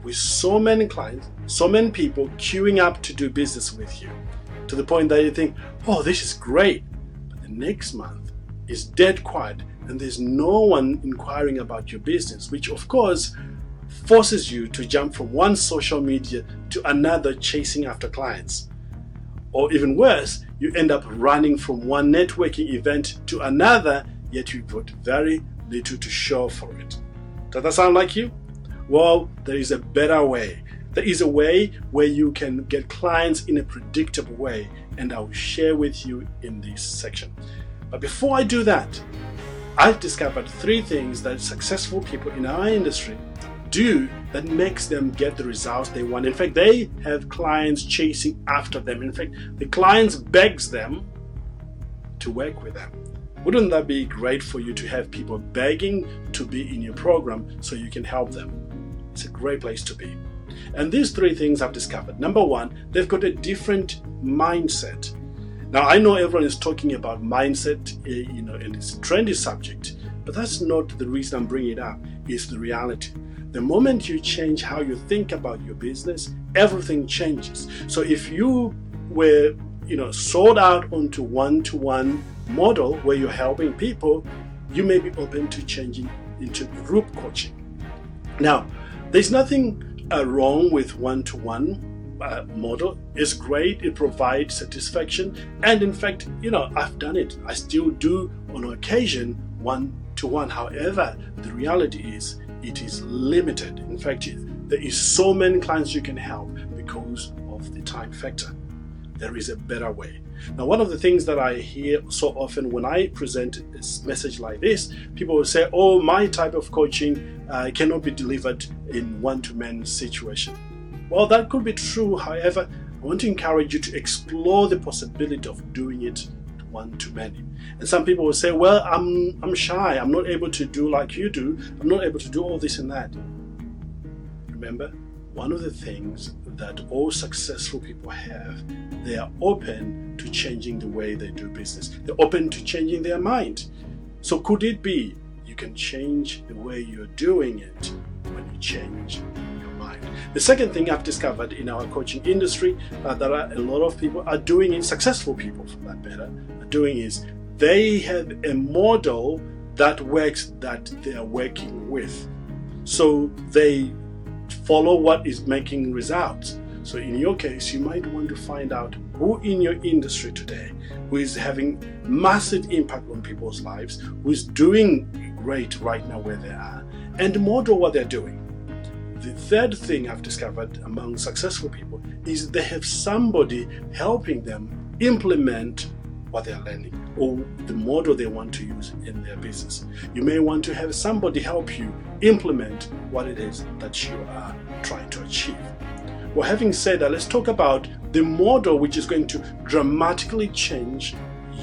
with so many clients, so many people queuing up to do business with you, to the point that you think, oh, this is great. But the next month is dead quiet and there's no one inquiring about your business, which of course forces you to jump from one social media to another chasing after clients. Or even worse, you end up running from one networking event to another, yet you've got very little to show for it. Does that sound like you? Well, there is a better way. There is a way where you can get clients in a predictable way, and I'll share with you in this section. But before I do that, I've discovered 3 things that successful people in our industry do that makes them get the results they want. In fact, they have clients chasing after them. In fact, the clients begs them to work with them. Wouldn't that be great for you to have people begging to be in your program so you can help them? It's a great place to be. And these 3 things I've discovered. Number 1, they've got a different mindset. Now, I know everyone is talking about mindset, and it's a trendy subject, but that's not the reason I'm bringing it up. It's the reality. The moment you change how you think about your business, everything changes. So if you were, sold out onto one-to-one model where you're helping people, you may be open to changing into group coaching. Now, there's nothing wrong with one-to-one model. It's great. It provides satisfaction. And in fact, I've done it. I still do on occasion one-to-one. However, the reality is it is limited. In fact, there is so many clients you can help because of the time factor. There is a better way. Now, one of the things that I hear so often when I present a message like this, people will say, oh, my type of coaching cannot be delivered in one-to-many situation. Well, that could be true. However, I want to encourage you to explore the possibility of doing it one-to-many. And some people will say, well, I'm shy. I'm not able to do like you do. I'm not able to do all this and that. Remember, one of the things that all successful people have, they are open to changing the way they do business. They're open to changing their mind. So could it be you can change the way you're doing it when you change your mind? The second thing I've discovered in our coaching industry that a lot of people are doing, it, successful people for that matter, are doing is they have a model that works that they are working with. So they follow what is making results. So in your case, you might want to find out who in your industry today, who is having massive impact on people's lives, who is doing great right now where they are, and model what they're doing. The third thing I've discovered among successful people is they have somebody helping them implement what they're learning or the model they want to use in their business. You may want to have somebody help you implement what it is that you are trying to achieve. Well, having said that, let's talk about the model which is going to dramatically change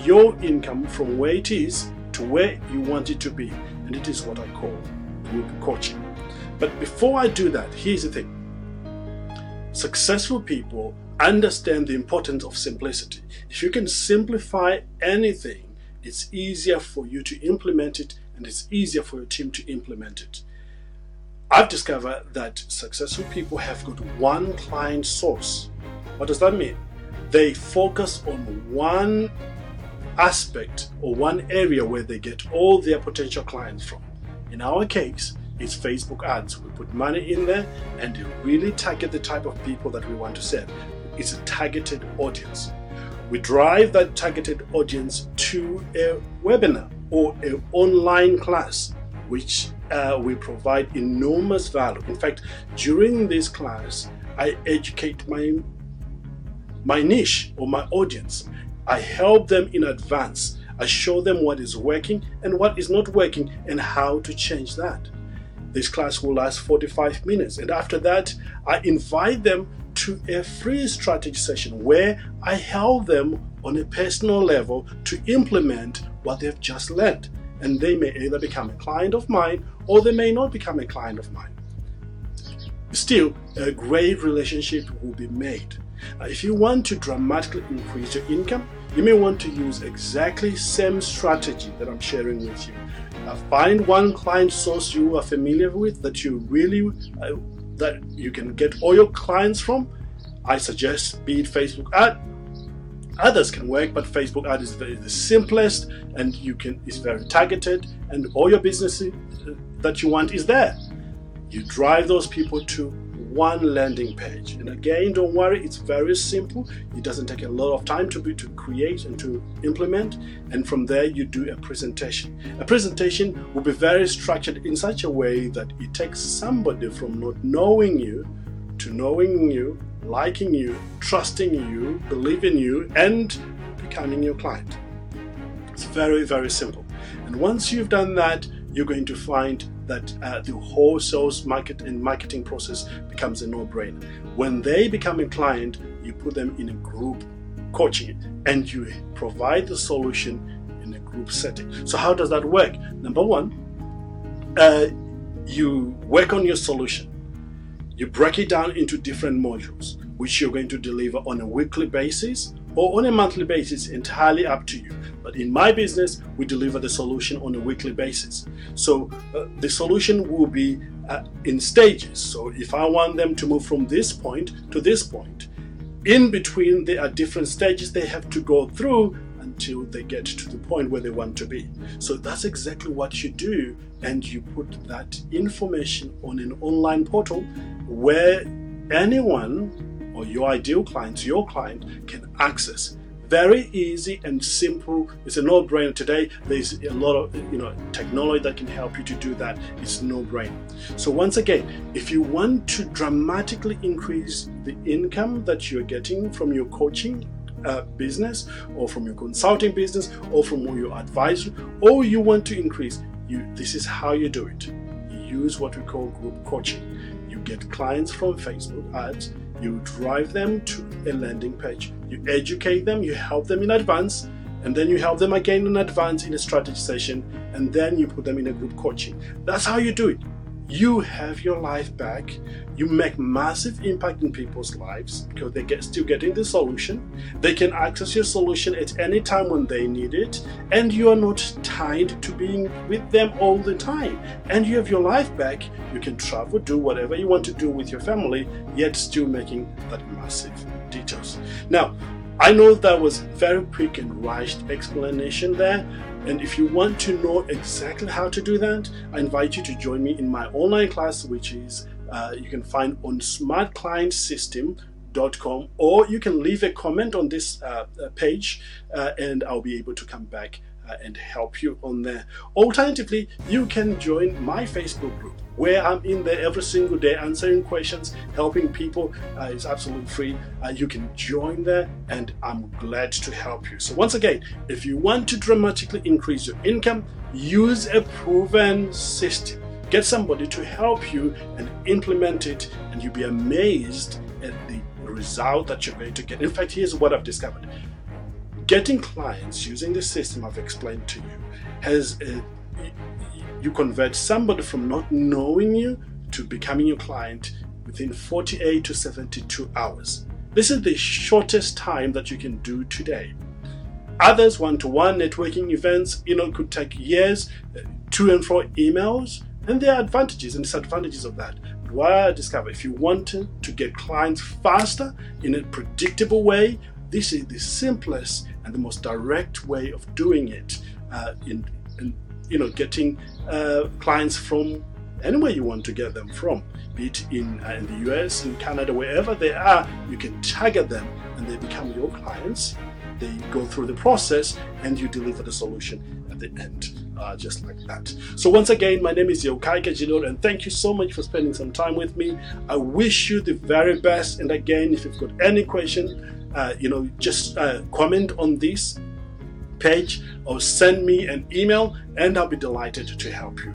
your income from where it is to where you want it to be. And it is what I call group coaching. But before I do that, here's the thing. Successful people understand the importance of simplicity. If you can simplify anything, it's easier for you to implement it, and it's easier for your team to implement it. I've discovered that successful people have got one client source. What does that mean? They focus on one aspect or one area where they get all their potential clients from. In our case, it's Facebook ads. We put money in there and they really target the type of people that we want to serve. It's a targeted audience. We drive that targeted audience to a webinar or an online class, which we provide enormous value. In fact, during this class, I educate my niche or my audience. I help them in advance. I show them what is working and what is not working and how to change that. This class will last 45 minutes. And after that, I invite them to a free strategy session where I help them on a personal level to implement what they've just learned. And they may either become a client of mine or they may not become a client of mine. Still, a great relationship will be made. If you want to dramatically increase your income, you may want to use exactly same strategy that I'm sharing with you. Find one client source you are familiar with that that you can get all your clients from, I suggest be it Facebook ad. Others can work, but Facebook ad is the simplest, and it's very targeted, and all your business that you want is there. You drive those people to one landing page, and again, don't worry, it's very simple. It doesn't take a lot of time to create and to implement, and from there you do a presentation. A presentation will be very structured in such a way that it takes somebody from not knowing you to knowing you, liking you, trusting you, believing you, and becoming your client. It's very, very simple. And once you've done that, you're going to find that the whole sales marketing process becomes a no-brainer. When they become a client, you put them in a group coaching, and you provide the solution in a group setting. So how does that work? Number one, you work on your solution. You break it down into different modules, which you're going to deliver on a weekly basis or on a monthly basis, entirely up to you. But in my business, we deliver the solution on a weekly basis. So the solution will be in stages. So if I want them to move from this point to this point, in between there are different stages they have to go through until they get to the point where they want to be. So that's exactly what you do, and you put that information on an online portal where anyone or your ideal client, your client, can access. Very easy and simple. It's a no-brainer. Today there's a lot of technology that can help you to do that. It's no-brainer. So once again, if you want to dramatically increase the income that you're getting from your coaching business, or from your consulting business, or from your advisory, or you want to increase, this is how you do it. You use what we call group coaching. You get clients from Facebook ads, you drive them to a landing page, you educate them, you help them in advance, and then you help them again in advance in a strategy session, and then you put them in a group coaching. That's how you do it. You have your life back. You make massive impact in people's lives because they still getting the solution. They can access your solution at any time when they need it, and you are not tied to being with them all the time. And you have your life back. You can travel, do whatever you want to do with your family, yet still making that massive details. Now, I know that was very quick and rushed explanation there. And if you want to know exactly how to do that, I invite you to join me in my online class, which is you can find on smartclientsystem.com, or you can leave a comment on this page and I'll be able to come back and help you on there. Alternatively, you can join my Facebook group where I'm in there every single day answering questions, helping people. It's absolutely free. You can join there and I'm glad to help you. So once again, if you want to dramatically increase your income, use a proven system. Get somebody to help you and implement it, and you'll be amazed at the result that you're going to get. In fact, here's what I've discovered. Getting clients using the system I've explained to you you convert somebody from not knowing you to becoming your client within 48 to 72 hours. This is the shortest time that you can do today. Others, one-to-one networking events, could take years, to and fro emails, and there are advantages and disadvantages of that. But what I discovered, if you want to get clients faster in a predictable way, this is the simplest and the most direct way of doing it. Getting clients from anywhere you want to get them from, be it in the US, in Canada, wherever they are, you can target them and they become your clients. They go through the process and you deliver the solution at the end, just like that. So once again, my name is Yokai Kajilor, and thank you so much for spending some time with me. I wish you the very best. And again, if you've got any question, just comment on this page or send me an email and I'll be delighted to help you.